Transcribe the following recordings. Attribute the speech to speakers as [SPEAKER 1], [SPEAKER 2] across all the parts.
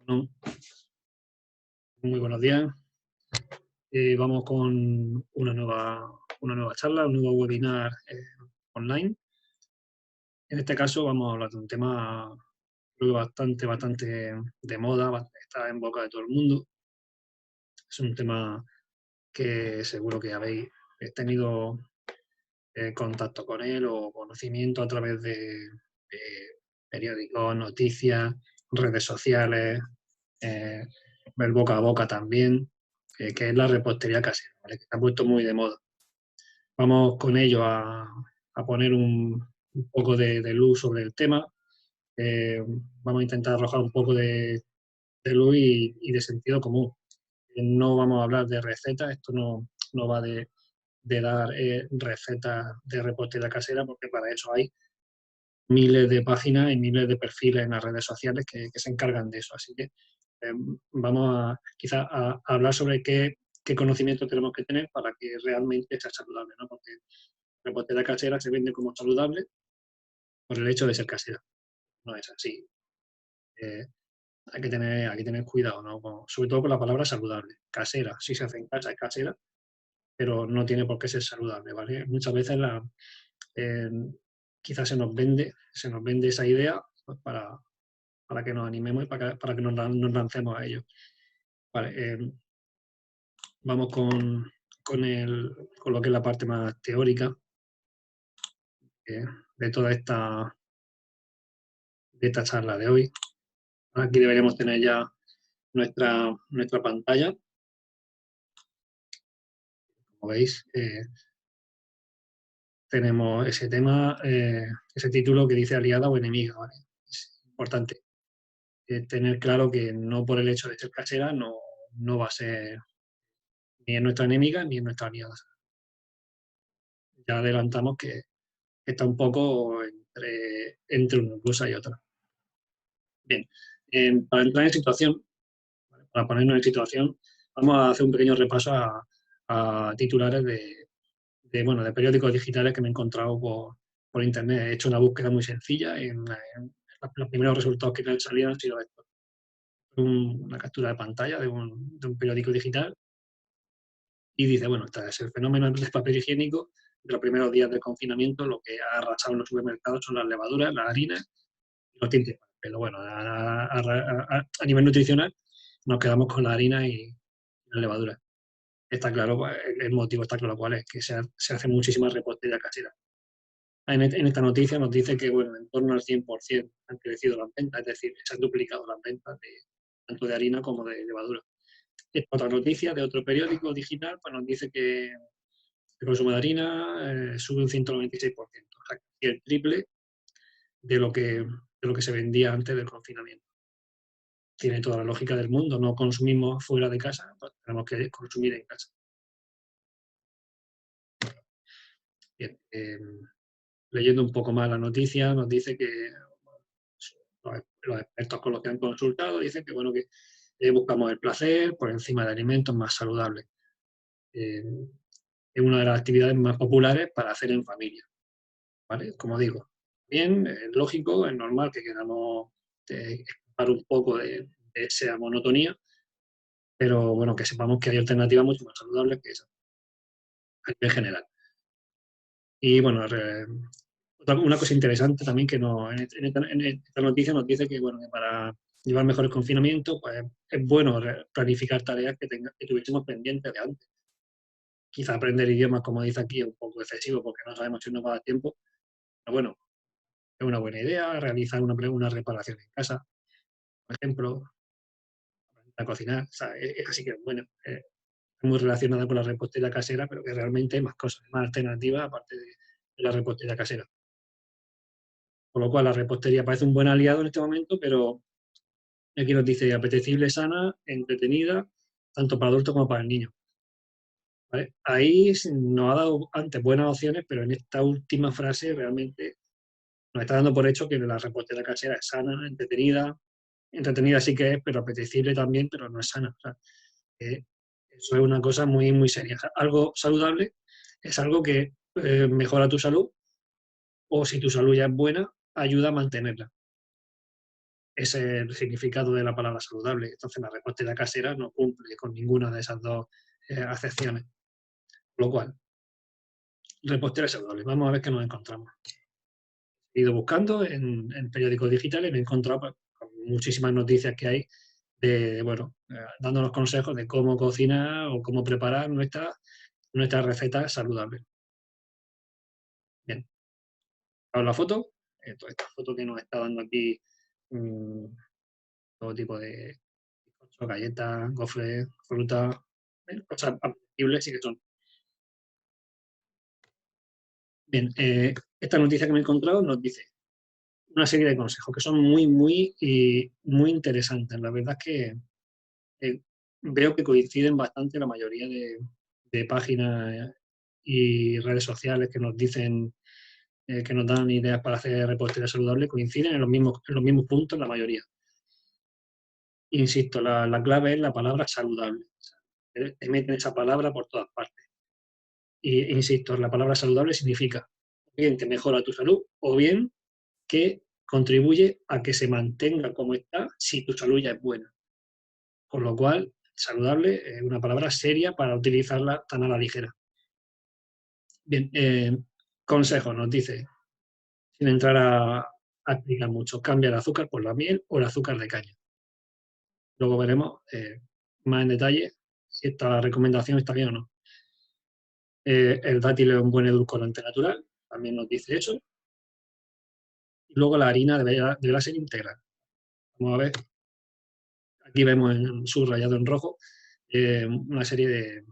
[SPEAKER 1] Bueno, muy buenos días. Vamos con una nueva charla, un nuevo webinar online. En este caso vamos a hablar de un tema creo que bastante de moda, está en boca de todo el mundo. Es un tema que seguro que habéis tenido contacto con él o conocimiento a través de periódicos, noticias, redes sociales, eh, ver boca a boca también, que es la repostería casera, ¿vale? Que se ha puesto muy de moda. Vamos con ello a poner un poco de luz sobre el tema. eh, Vamos a intentar arrojar un poco de luz y de sentido común. No vamos a hablar de recetas, esto no va de dar recetas de repostería casera, porque para eso hay miles de páginas y miles de perfiles en las redes sociales que se encargan de eso. Así que vamos a quizás a hablar sobre qué conocimiento tenemos que tener para que realmente sea saludable, ¿no? Porque la repostería casera se vende como saludable por el hecho de ser casera. No es así. Eh, hay que tener cuidado, ¿no? Sobre todo con la palabra saludable. Casera, si se hace en casa es casera, pero no tiene por qué ser saludable, ¿vale? Muchas veces eh, quizás se nos vende esa idea pues, para que nos animemos y para que nos lancemos a ello. Vale, vamos con lo que es la parte más teórica eh, de toda de esta charla de hoy. Aquí deberíamos tener ya nuestra pantalla. Como veis, tenemos ese tema, ese título que dice aliada o enemiga, ¿vale? Es importante tener claro que no por el hecho de ser casera no va a ser ni es nuestra enemiga ni es nuestra aliada. Ya adelantamos que está un poco entre una cosa y otra. Bien, para entrar en situación, ¿vale? Para ponernos en situación, vamos a hacer un pequeño repaso a titulares bueno, de periódicos digitales que me he encontrado por internet. He hecho una búsqueda muy sencilla en los primeros resultados que me han salido han sido estos. Una captura de pantalla de un periódico digital y dice, bueno, este es el fenómeno del papel higiénico de los primeros días del confinamiento. Lo que ha arrasado en los supermercados son las levaduras, las harinas y los tintes. Pero bueno, a nivel nutricional nos quedamos con la harina y la levadura. Está claro, pues, el motivo está claro cuál es, que se hace muchísima repostería casera. En esta noticia nos dice que, bueno, en torno al 100% han crecido las ventas, es decir, se han duplicado las ventas tanto de harina como de levadura. Esta otra noticia de otro periódico digital pues nos dice que el consumo de harina sube un 196%, o sea, casi el triple de lo que se vendía antes del confinamiento. Tiene toda la lógica del mundo, no consumimos fuera de casa, pues tenemos que consumir en casa. Bien, leyendo un poco más la noticia, nos dice que los expertos con los que han consultado dicen que, bueno, que buscamos el placer por encima de alimentos más saludables. Eh, es una de las actividades más populares para hacer en familia, ¿vale? Como digo, bien, es lógico, es normal que queramos escapar un poco de esa monotonía, pero bueno, que sepamos que hay alternativas mucho más saludables que esa, a nivel general. Y bueno, una cosa interesante también que en esta noticia nos dice que, bueno, que para llevar mejor el confinamiento, pues es bueno planificar tareas que tuviésemos pendientes de antes. Quizá aprender idiomas, como dice aquí, es un poco excesivo porque no sabemos si nos va a dar tiempo, pero bueno, es una buena idea realizar una reparación en casa, por ejemplo, a cocinar, o sea, así que bueno, muy relacionada con la repostería casera, pero que realmente hay más cosas, más alternativas aparte de la repostería casera. Con lo cual, la repostería parece un buen aliado en este momento, pero aquí nos dice apetecible, sana, entretenida, tanto para adultos como para el niño. ¿Vale? Ahí nos ha dado antes buenas opciones, pero en esta última frase realmente nos está dando por hecho que la repostería casera es sana, entretenida sí que es, pero apetecible también, pero no es sana. O sea, eh, eso es una cosa muy, muy seria. O sea, algo saludable es algo que mejora tu salud o si tu salud ya es buena, ayuda a mantenerla. es el significado de la palabra saludable. Entonces la repostería casera no cumple con ninguna de esas dos acepciones. Con lo cual, repostería saludable. Vamos a ver qué nos encontramos. He ido buscando en periódicos digitales y me he encontrado pues, con muchísimas noticias que hay de, bueno, dándonos consejos de cómo cocinar o cómo preparar nuestras recetas saludables. Bien, ahora la foto, toda esta foto que nos está dando aquí mm, todo tipo de bizcochos, galletas, gofres, fruta, cosas apetecibles y que son. Bien, esta noticia que me he encontrado nos dice una serie de consejos que son muy interesantes. La verdad es que veo que coinciden bastante la mayoría de páginas y redes sociales que nos dicen, que nos dan ideas para hacer repostería saludable, coinciden en los mismos puntos la mayoría. Insisto, la clave es la palabra saludable. Te meten esa palabra por todas partes. Y insisto, la palabra saludable significa bien que mejora tu salud o bien que contribuye a que se mantenga como está si tu salud ya es buena. Con lo cual, saludable es una palabra seria para utilizarla tan a la ligera. Bien, consejo nos dice, sin entrar a explicar mucho, cambia el azúcar por la miel o el azúcar de caña. Luego veremos más en detalle si esta recomendación está bien o no. El dátil es un buen edulcorante natural, también nos dice eso. Y luego la harina deberá ser integral. Vamos a ver, aquí vemos subrayado en rojo una serie de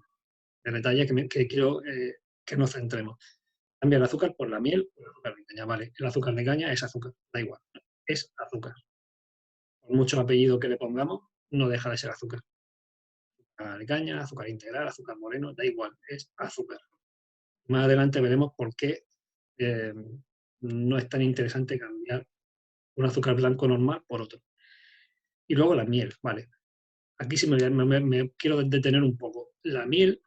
[SPEAKER 1] detalles que quiero que nos centremos. Cambia el azúcar por la miel o el azúcar de caña. Vale, el azúcar de caña es azúcar, da igual, es azúcar. Por mucho apellido que le pongamos, no deja de ser azúcar. Azúcar de caña, azúcar integral, azúcar moreno, da igual, es azúcar. Más adelante veremos por qué no es tan interesante cambiar un azúcar blanco normal por otro. Y luego la miel, vale. Aquí sí me quiero detener un poco. La miel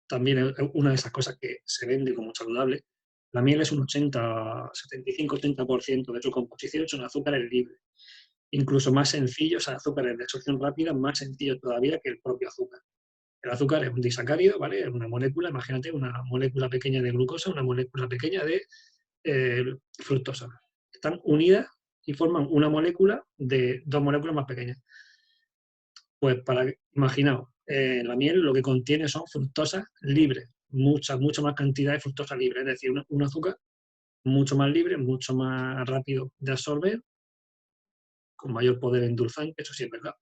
[SPEAKER 1] también es una de esas cosas que se vende como saludable. La miel es un 75-80% de su composición son azúcares libres. Incluso más sencillos, azúcares de absorción rápida, más sencillos todavía que el propio azúcar. El azúcar es un disacárido, ¿vale? Es una molécula, imagínate, una molécula pequeña de glucosa, una molécula pequeña de fructosa. Están unidas y forman una molécula de dos moléculas más pequeñas. Pues imaginaos, la miel lo que contiene son fructosas libres, mucha más cantidad de fructosa libre, es decir, un azúcar mucho más libre, mucho más rápido de absorber, con mayor poder endulzante, eso sí es verdad,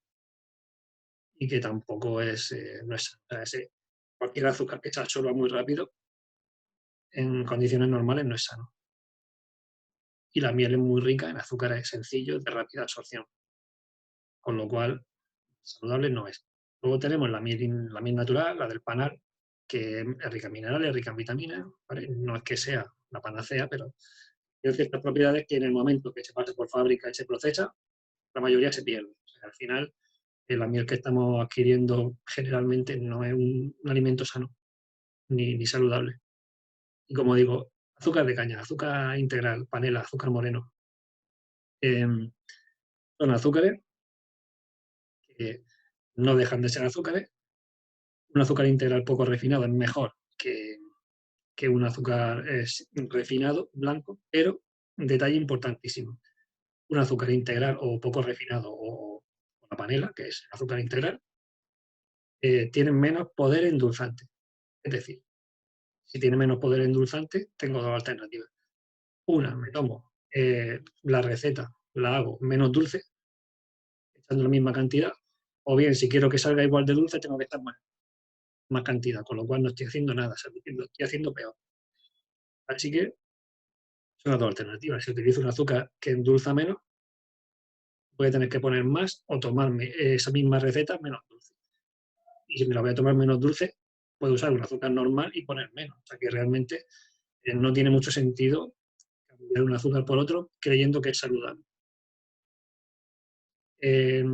[SPEAKER 1] y que tampoco no es, o sea, cualquier azúcar que se absorba muy rápido en condiciones normales no es sano. Y la miel es muy rica en azúcares sencillos de rápida absorción, con lo cual saludable no es. Luego tenemos la miel natural, la del panal, que es rica en minerales, rica en vitaminas, ¿vale? No es que sea la panacea, pero tiene ciertas propiedades que en el momento que se pasa por fábrica y se procesa, la mayoría se pierde. O sea, al final, la miel que estamos adquiriendo generalmente no es un alimento sano ni saludable. Y como digo, azúcar de caña, azúcar integral, panela, azúcar moreno, son azúcares que no dejan de ser azúcares. Un azúcar integral poco refinado es mejor que un azúcar refinado, blanco, pero un detalle importantísimo. Un azúcar integral o poco refinado o la panela, que es azúcar integral, tienen menos poder endulzante. Es decir, si tiene menos poder endulzante, tengo dos alternativas. Una, me tomo la receta, la hago menos dulce, echando la misma cantidad, o bien, si quiero que salga igual de dulce, tengo que estar más cantidad, con lo cual no estoy haciendo nada, lo estoy haciendo peor. Así que son las dos alternativas. Si utilizo un azúcar que endulza menos, voy a tener que poner más o tomarme esa misma receta menos dulce. Y si me la voy a tomar menos dulce, puedo usar un azúcar normal y poner menos. O sea que realmente no tiene mucho sentido cambiar un azúcar por otro creyendo que es saludable. Eh,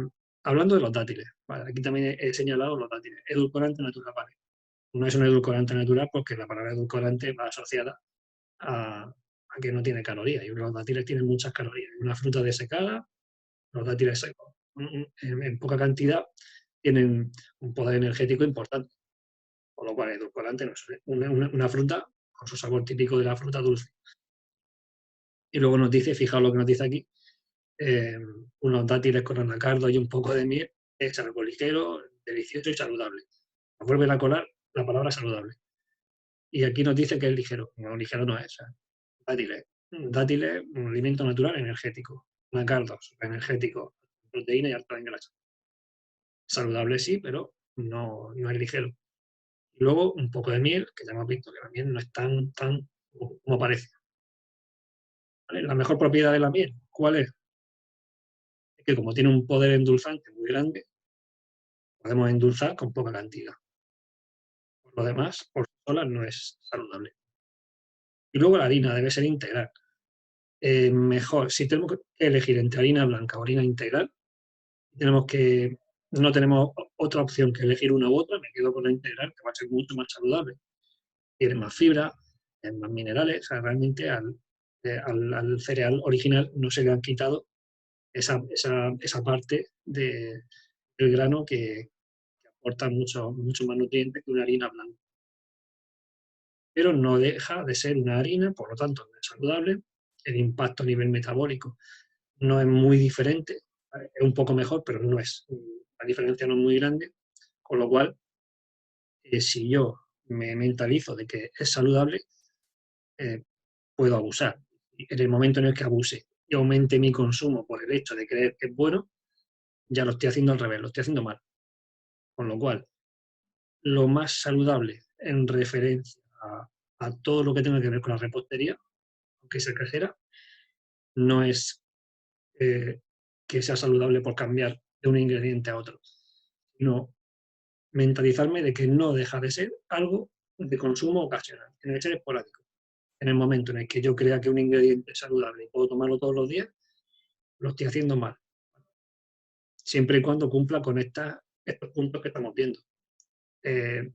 [SPEAKER 1] hablando de los dátiles, vale, aquí también he señalado los dátiles. Edulcorante natural, vale. No es un edulcorante natural porque la palabra edulcorante va asociada a a que no tiene calorías. Y los dátiles tienen muchas calorías. Una fruta desecada, los dátiles secos, en poca cantidad, tienen un poder energético importante. Con lo cual, el edulcorante no es una fruta con su sabor típico de la fruta dulce. Y luego nos dice, fijaos lo que nos dice aquí, unos dátiles con anacardo y un poco de miel, es algo ligero, delicioso y saludable. Nos vuelven a colar la palabra saludable. Y aquí nos dice que es ligero. No, ligero no es. O sea, dátiles. Dátiles, un alimento natural energético. Anacardo, energético. Proteína y alto en grasa. Saludable sí, pero no es ligero. Y luego un poco de miel, que ya hemos visto que la miel no es tan como parece. ¿Vale? La mejor propiedad de la miel, ¿cuál es? Es que como tiene un poder endulzante muy grande, podemos endulzar con poca cantidad. Por lo demás, por sí sola no es saludable. Y luego la harina debe ser integral. Mejor, si tenemos que elegir entre harina blanca o harina integral, no tenemos otra opción que elegir una u otra, me quedo con la integral, que va a ser mucho más saludable. Tiene más fibra, tiene más minerales, o sea, realmente al cereal original no se le han quitado esa parte del grano que aporta mucho más nutrientes que una harina blanca. Pero no deja de ser una harina, por lo tanto, no es saludable. El impacto a nivel metabólico no es muy diferente, es un poco mejor, pero la diferencia no es muy grande, con lo cual, si yo me mentalizo de que es saludable, eh, puedo abusar. Y en el momento en el que abuse y aumente mi consumo por el hecho de creer que es bueno, ya lo estoy haciendo al revés, lo estoy haciendo mal. Con lo cual, lo más saludable en referencia a todo lo que tenga que ver con la repostería, aunque sea casera, no es que sea saludable por cambiar de un ingrediente a otro, sino mentalizarme de que no deja de ser algo de consumo ocasional, tiene que ser esporádico. En el momento en el que yo crea que un ingrediente es saludable y puedo tomarlo todos los días, lo estoy haciendo mal, siempre y cuando cumpla con estos puntos que estamos viendo. Eh,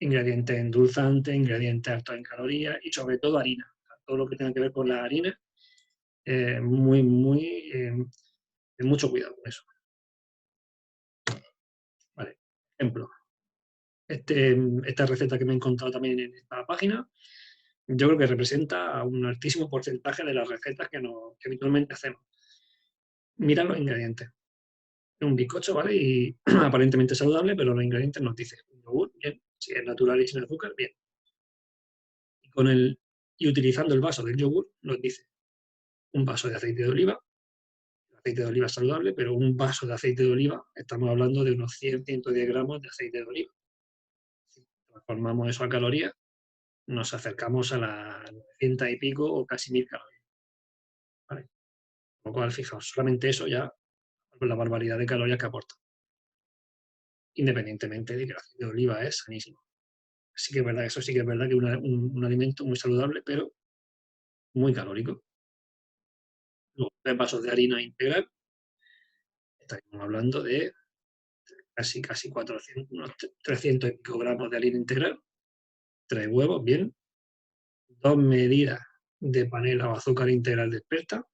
[SPEAKER 1] Ingredientes endulzantes, ingredientes altos en calorías y sobre todo harina. Todo lo que tenga que ver con la harina, mucho cuidado con eso. Vale. Ejemplo, esta receta que me he encontrado también en esta página, yo creo que representa un altísimo porcentaje de las recetas que habitualmente hacemos. Mira los ingredientes. Es un bizcocho, ¿vale? Y aparentemente saludable, pero los ingredientes nos dicen yogur, bien. Si es natural y sin azúcar, bien. Y utilizando el vaso del yogur, nos dice un vaso de aceite de oliva. El aceite de oliva es saludable, pero un vaso de aceite de oliva, estamos hablando de unos 100-110 gramos de aceite de oliva. Si transformamos eso a calorías, nos acercamos a las 900 y pico o casi 1000 calorías. ¿Vale? Con lo cual, fijaos, solamente eso ya, con la barbaridad de calorías que aporta. Independientemente de que el aceite de oliva es sanísimo. Sí que es verdad, eso sí que es verdad que es un alimento muy saludable, pero muy calórico. Los 3 vasos de harina integral, estaríamos hablando de casi 400, unos 300 y pico gramos de harina integral, 3 huevos, bien, 2 medidas de panela o azúcar integral de experta,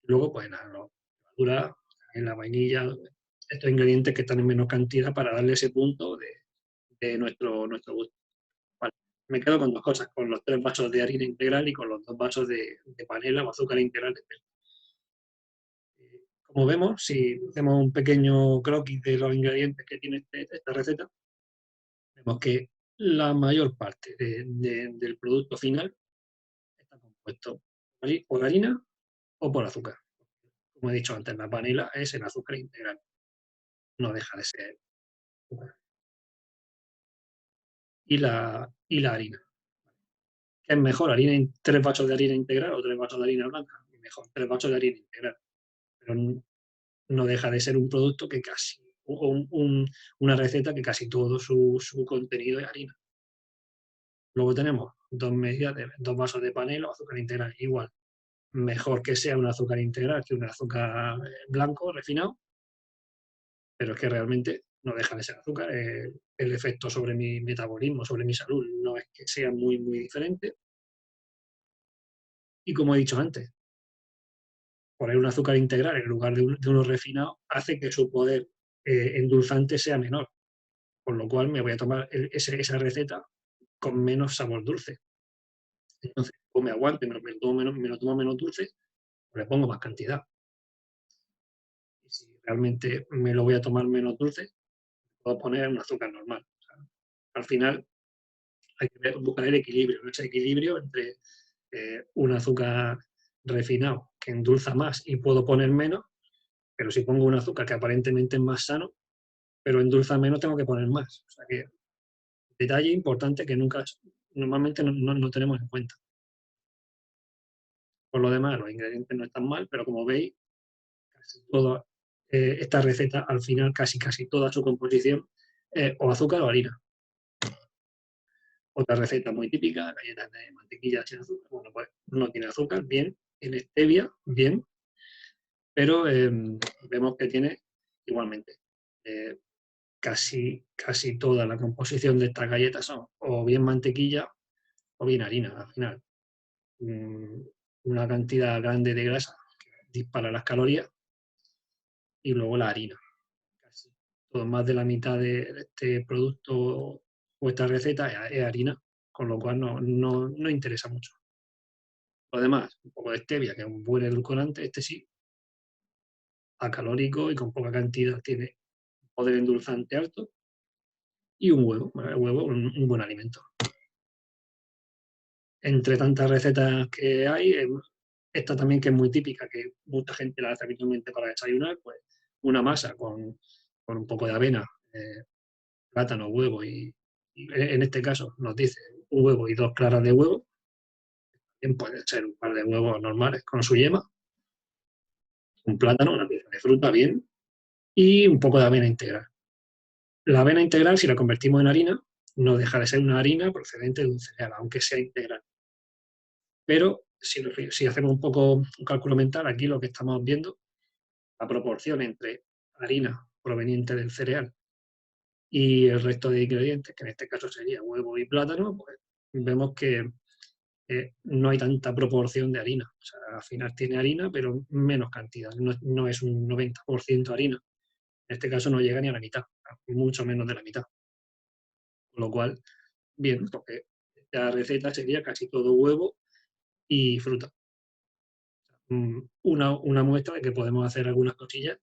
[SPEAKER 1] luego pues la levadura, la vainilla, estos ingredientes que están en menor cantidad para darle ese punto de nuestro gusto. Vale. Me quedo con dos cosas, con los 3 vasos de harina integral y con los 2 vasos de panela o azúcar integral de experta. Como vemos, si hacemos un pequeño croquis de los ingredientes que tiene esta receta, vemos que la mayor parte del producto final está compuesto por harina o por azúcar. Como he dicho antes, la panela es el azúcar integral, no deja de ser azúcar. Y la harina. ¿Qué es mejor? ¿3 vasos de harina integral o 3 vasos de harina blanca? Mejor, 3 vasos de harina integral. Pero no deja de ser un producto que una receta que casi todo su contenido es harina. Luego tenemos 2 vasos de panela o azúcar integral, igual. Mejor que sea un azúcar integral que un azúcar blanco refinado, pero es que realmente no deja de ser azúcar. El efecto sobre mi metabolismo, sobre mi salud, no es que sea muy diferente. Y como he dicho antes, poner un azúcar integral en lugar de uno refinado hace que su poder endulzante sea menor, con lo cual me voy a tomar esa receta con menos sabor dulce. Entonces, o me aguanto y me lo tomo menos dulce, o le pongo más cantidad. Y si realmente me lo voy a tomar menos dulce, puedo poner un azúcar normal. O sea, al final hay que buscar el equilibrio, ¿no? Ese equilibrio entre un azúcar refinado que endulza más y puedo poner menos, pero si pongo un azúcar que aparentemente es más sano, pero endulza menos, tengo que poner más. O sea que detalle importante que normalmente no tenemos en cuenta. Por lo demás, los ingredientes no están mal, pero como veis, casi toda esta receta, al final, casi toda su composición es o azúcar o harina. Otra receta muy típica, galletas de mantequilla sin azúcar. Bueno, pues no tiene azúcar, bien. Tiene stevia, bien. Pero vemos que tiene igualmente eh, casi toda la composición de estas galletas son o bien mantequilla o bien harina. Al final, una cantidad grande de grasa que dispara las calorías y luego la harina. Casi todo, más de la mitad de este producto o esta receta es harina, con lo cual no interesa mucho. Lo demás, un poco de stevia, que es un buen edulcorante, este sí, acalórico y con poca cantidad, tiene poder endulzante alto, y un huevo, bueno, el huevo, un buen alimento. Entre tantas recetas que hay, esta también que es muy típica, que mucha gente la hace habitualmente para desayunar, pues una masa con un poco de avena, plátano, huevo y en este caso nos dice un huevo y 2 claras de huevo, bien puede ser un par de huevos normales con su yema, un plátano, una pieza de fruta, bien, y un poco de avena integral. La avena integral, si la convertimos en harina, no deja de ser una harina procedente de un cereal, aunque sea integral. Pero si hacemos un poco un cálculo mental, aquí lo que estamos viendo, la proporción entre harina proveniente del cereal y el resto de ingredientes, que en este caso sería huevo y plátano, pues vemos que no hay tanta proporción de harina. O sea, al final tiene harina, pero menos cantidad. No es un 90% harina. En este caso no llega ni a la mitad, mucho menos de la mitad. Con lo cual, bien, porque la receta sería casi todo huevo y fruta. Una muestra de que podemos hacer algunas cosillas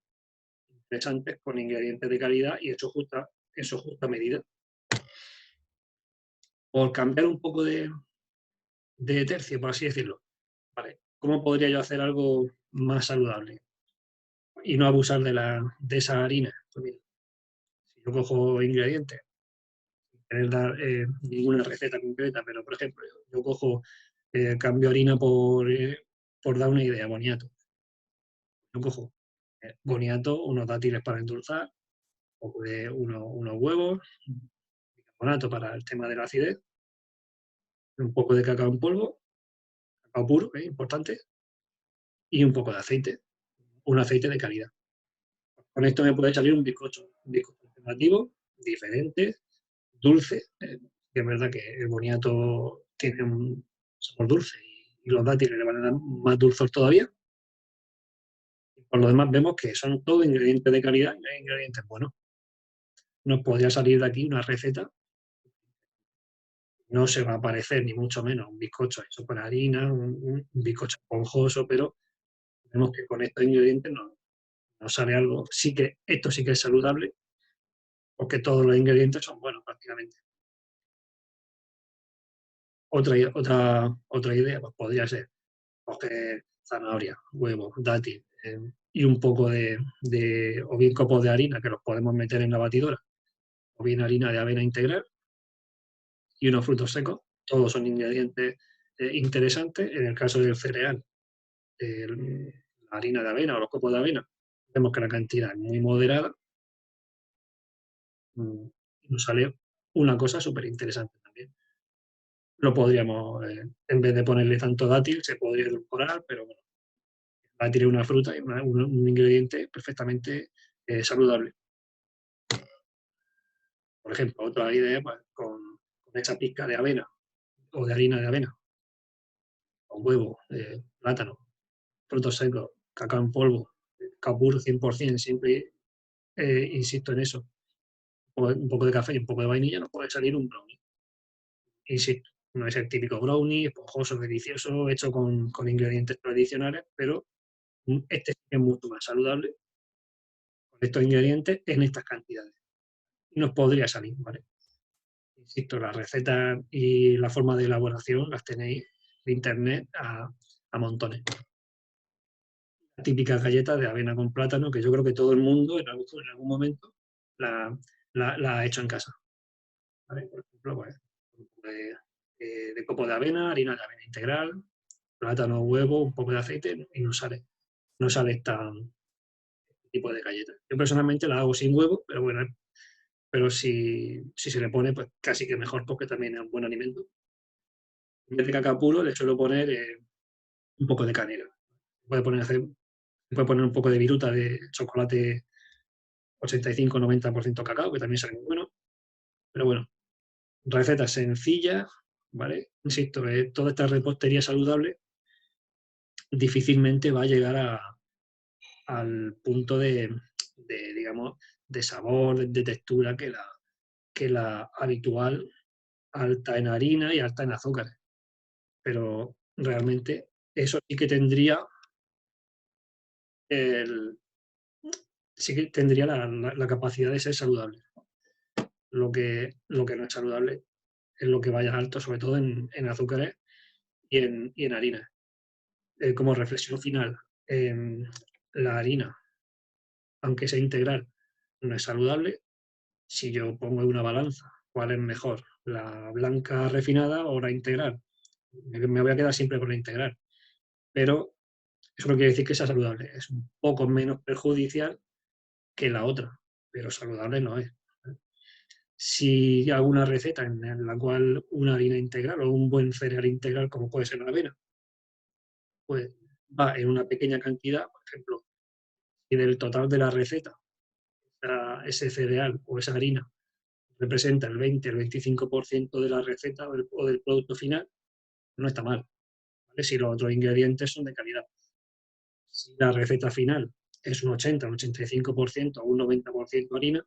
[SPEAKER 1] interesantes con ingredientes de calidad y en su justa medida. Por cambiar un poco de tercio, por así decirlo. Vale, ¿cómo podría yo hacer algo más saludable y no abusar de esa harina? Pues mira, si yo cojo ingredientes, sin querer dar ninguna receta concreta, pero por ejemplo, yo cojo, cambio harina por dar una idea, boniato. Yo cojo boniato, unos dátiles para endulzar, unos huevos, bicarbonato para el tema de la acidez, un poco de cacao en polvo, cacao puro, importante, y un poco de aceite, un aceite de calidad. Con esto me puede salir un bizcocho alternativo, diferente, dulce, que es verdad que el boniato tiene un sabor dulce y los dátiles le van a dar más dulzor todavía. Y por lo demás vemos que son todos ingredientes de calidad y ingredientes buenos. Nos podría salir de aquí una receta, no se va a parecer ni mucho menos un bizcocho hecho con harina, un bizcocho esponjoso, pero vemos que con estos ingredientes nos sale algo. Esto sí que es saludable, porque todos los ingredientes son buenos prácticamente. Otra idea pues podría ser coger zanahoria, huevo, dátil y un poco o bien copos de harina que los podemos meter en la batidora, o bien harina de avena integral y unos frutos secos. Todos son ingredientes interesantes. En el caso del cereal, la harina de avena o los copos de avena, vemos que la cantidad es muy moderada. Y nos sale una cosa súper interesante también. Lo podríamos, en vez de ponerle tanto dátil, se podría edulcorar, pero bueno, dátil es una fruta y un ingrediente perfectamente saludable. Por ejemplo, otra idea, pues, con esa pizca de avena o de harina de avena, o huevo, plátano, frutos secos, cacao en polvo, cacao puro 100%, siempre insisto en eso. Un poco de café y un poco de vainilla nos puede salir un brownie. Insisto, no es el típico brownie, esponjoso, delicioso, hecho con ingredientes tradicionales, pero este sí es mucho más saludable con estos ingredientes en estas cantidades. Y nos podría salir, ¿vale? Insisto, las recetas y la forma de elaboración las tenéis en internet a montones. La típica galleta de avena con plátano, que yo creo que todo el mundo en algún momento la, la ha hecho en casa. ¿Vale? Por ejemplo, pues, de copo de avena, harina de avena integral, plátano, huevo, un poco de aceite y no sale este tipo de galleta. Yo personalmente la hago sin huevo, pero bueno, pero si se le pone, pues casi que mejor porque también es un buen alimento. En vez de cacao puro le suelo poner un poco de canela. Puede poner un poco de viruta de chocolate 85-90% cacao, que también sale muy bueno. Pero bueno, recetas sencillas, ¿vale? Insisto, toda esta repostería saludable difícilmente va a llegar al punto digamos, de sabor, de textura que la habitual, alta en harina y alta en azúcares. Pero realmente eso sí que tendría el, sí que tendría la capacidad de ser saludable. Lo que no es saludable es lo que vaya alto, sobre todo en azúcares y en harina. Como reflexión final, la harina, aunque sea integral, no es saludable. Si yo pongo en una balanza, ¿cuál es mejor? ¿La blanca refinada o la integral? Me voy a quedar siempre con la integral. Pero eso no quiere decir que sea saludable. Es un poco menos perjudicial que la otra, pero saludable no es. Si hago una receta en la cual una harina integral o un buen cereal integral, como puede ser la avena, pues va en una pequeña cantidad, por ejemplo, y del total de la receta, ese cereal o esa harina representa el 20, el 25% de la receta o del producto final, no está mal, ¿vale? Si los otros ingredientes son de calidad. Si la receta final es un 80, un 85% o un 90% harina,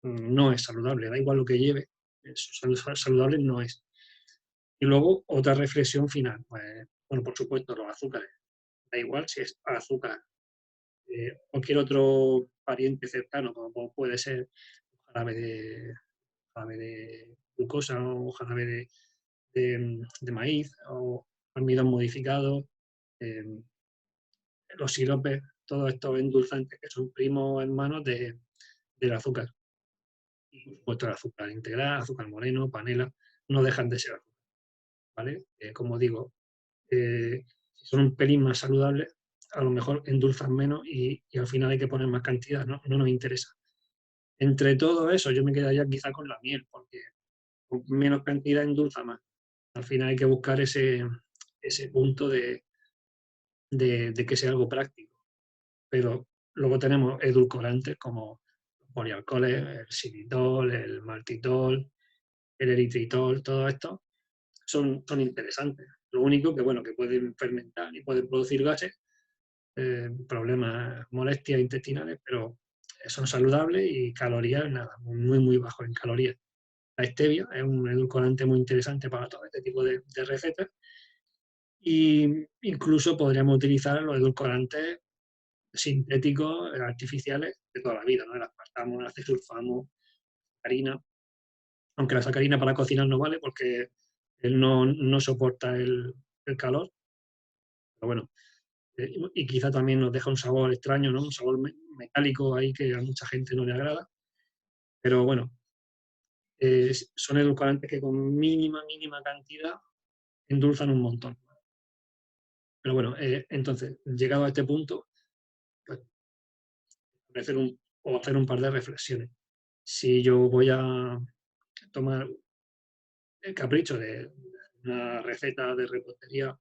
[SPEAKER 1] no es saludable, da igual lo que lleve, saludable no es. Y luego otra reflexión final, pues, bueno, por supuesto, los azúcares, da igual si es azúcar, cualquier otro pariente cercano, como puede ser jarabe de glucosa o jarabe de maíz o almidón modificado, eh, los siropes, todos estos endulzantes que son primos hermanos del azúcar. Y por supuesto el azúcar integral, azúcar moreno, panela, no dejan de ser azúcar, ¿vale? Como digo, si son un pelín más saludables, a lo mejor endulzan menos y al final hay que poner más cantidad, ¿no? No nos interesa. Entre todo eso, yo me quedaría quizá con la miel, porque con menos cantidad endulza más. Al final hay que buscar ese punto de que sea algo práctico. Pero luego tenemos edulcorantes como polialcoholes, el xilitol, el maltitol, el eritritol, todo esto son interesantes. Lo único que, bueno, que pueden fermentar y pueden producir gases, problemas, molestias intestinales, pero son saludables y calorías, nada, muy, muy bajo en calorías. La stevia es un edulcorante muy interesante para todo este tipo de recetas. Y incluso podríamos utilizar los edulcorantes sintéticos, artificiales de toda la vida, ¿no? El aspartamo, el acesulfamo, sacarina. Aunque la sacarina para cocinar no vale porque él no soporta el calor. Pero bueno, y quizá también nos deja un sabor extraño, ¿no? Un sabor metálico ahí que a mucha gente no le agrada. Pero bueno, son edulcorantes que con mínima cantidad endulzan un montón. Pero bueno, entonces, llegado a este punto, pues, hacer un par de reflexiones. Si yo voy a tomar el capricho de una receta de repostería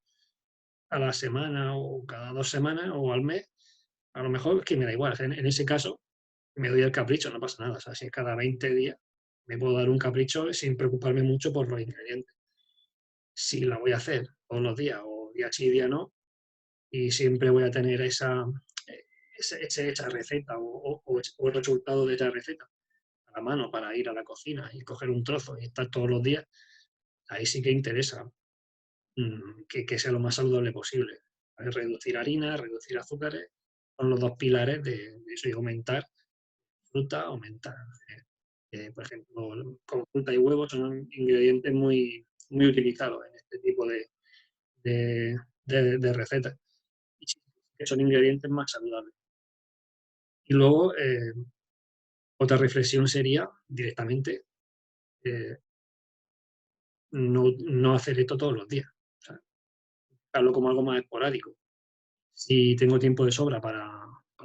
[SPEAKER 1] a la semana o cada 2 semanas o al mes, a lo mejor es que me da igual. En ese caso, me doy el capricho, no pasa nada. O sea, si es cada 20 días, me puedo dar un capricho sin preocuparme mucho por los ingredientes. Si la voy a hacer todos los días o día sí, día no, y siempre voy a tener esa receta o el resultado de esa receta a la mano para ir a la cocina y coger un trozo y estar todos los días. Ahí sí que interesa que sea lo más saludable posible. Reducir harina, reducir azúcares, son los dos pilares de eso, y aumentar fruta, aumentar, por ejemplo, con fruta y huevos son ingredientes muy utilizados en este tipo de recetas, y sí, que son ingredientes más saludables. Y luego, otra reflexión sería directamente eh, no hacer esto todos los días. O sea, hablo como algo más esporádico. Si tengo tiempo de sobra para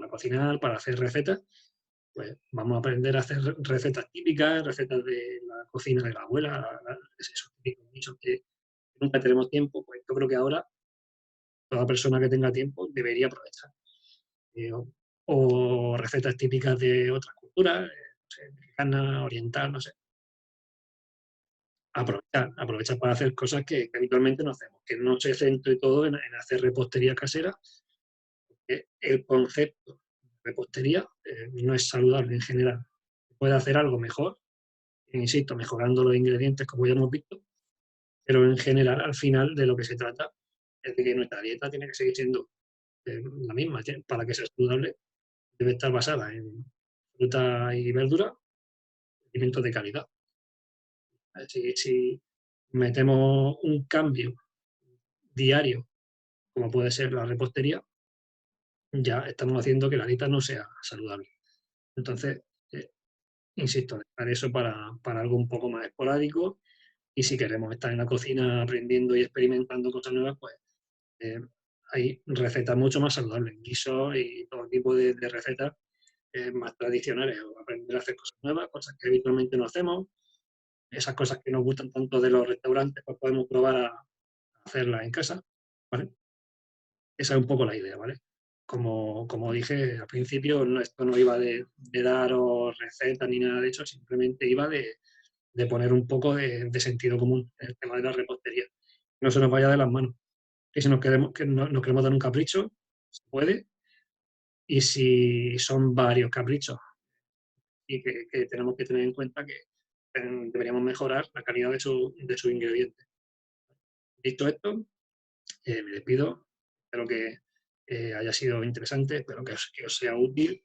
[SPEAKER 1] cocinar, para hacer recetas, pues vamos a aprender a hacer recetas típicas, recetas de la cocina de la abuela, esos típicos nichos que nunca tenemos tiempo, pues yo creo que ahora toda persona que tenga tiempo debería aprovechar. O recetas típicas de otras culturas, no sé, mexicana, oriental, no sé. Aprovechar para hacer cosas que habitualmente no hacemos, que no se centre todo en hacer repostería casera, que el concepto de repostería no es saludable en general. Puede hacer algo mejor, insisto, mejorando los ingredientes como ya hemos visto, pero en general al final de lo que se trata es de que nuestra dieta tiene que seguir siendo la misma, para que sea saludable debe estar basada en fruta y verdura, alimentos de calidad. Si metemos un cambio diario, como puede ser la repostería, ya estamos haciendo que la dieta no sea saludable. Entonces, eh, insisto, dejar eso para algo un poco más esporádico, y si queremos estar en la cocina aprendiendo y experimentando cosas nuevas, pues eh, hay recetas mucho más saludables, guisos y todo tipo de recetas más tradicionales, o aprender a hacer cosas nuevas, cosas que habitualmente no hacemos, esas cosas que nos gustan tanto de los restaurantes, pues podemos probar a hacerlas en casa, ¿vale? Esa es un poco la idea, ¿vale? Como dije al principio, esto no iba de daros recetas ni nada de eso, simplemente iba de poner un poco de sentido común en el tema de la repostería. No se nos vaya de las manos. Y si nos queremos dar un capricho, se puede. Y si son varios caprichos y que tenemos que tener en cuenta que deberíamos mejorar la calidad de sus ingredientes. Dicho esto, me despido. Espero que haya sido interesante, espero que os sea útil,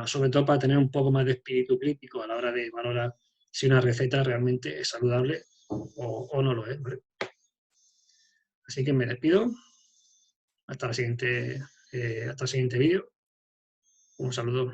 [SPEAKER 1] sobre todo para tener un poco más de espíritu crítico a la hora de valorar si una receta realmente es saludable o no lo es, ¿vale? Así que me despido. Hasta hasta el siguiente vídeo. Un saludo.